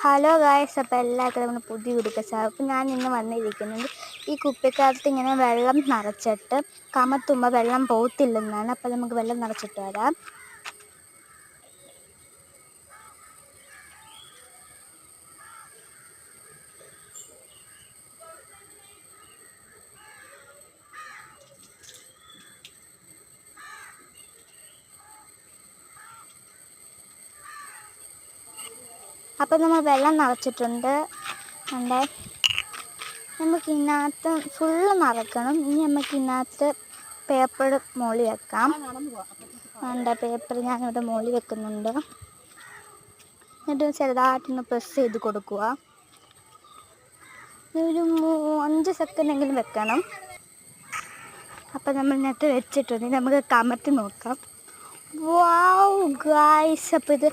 Hello guys, അപ്പോൾ എല്ലാവർക്കും നമ്മൾ പുതിയ കുടിക്കച്ചാൽ. അപ്പോൾ ഞാൻ ഇന്ന് വന്നിരിക്കുന്നത് ഈ കുപ്പിക്കകത്ത് ഇങ്ങനെ വെള്ളം നിറച്ചിട്ട് കമത്തുമ്പോൾ വെള്ളം പോകത്തില്ലെന്നാണ്. അപ്പോൾ നമുക്ക് വെള്ളം നിറച്ചിട്ട് വരാം. അപ്പോൾ നമ്മൾ വെള്ളം നിറച്ചിട്ടുണ്ട്. നമുക്കിതിനകത്ത് ഫുള്ള് നിറക്കണം. ഇനി നമുക്കിതിനകത്ത് പേപ്പർ മുകളിൽ വെക്കാം. പേപ്പർ ഞാനിവിടെ മുകളിൽ വെക്കുന്നുണ്ട്. എന്നിട്ട് ചെറുതായിട്ടൊന്ന് പ്രസ് ചെയ്ത് കൊടുക്കുക. ഒരു 5 സെക്കൻഡെങ്കിലും വെക്കണം. അപ്പോൾ നമ്മൾ ഇതിനകത്ത് വെച്ചിട്ടുണ്ട്. നമുക്ക് കമത്തി നോക്കാം. വൗ ഗായ്സ്, അപ്പോൾ ഇത്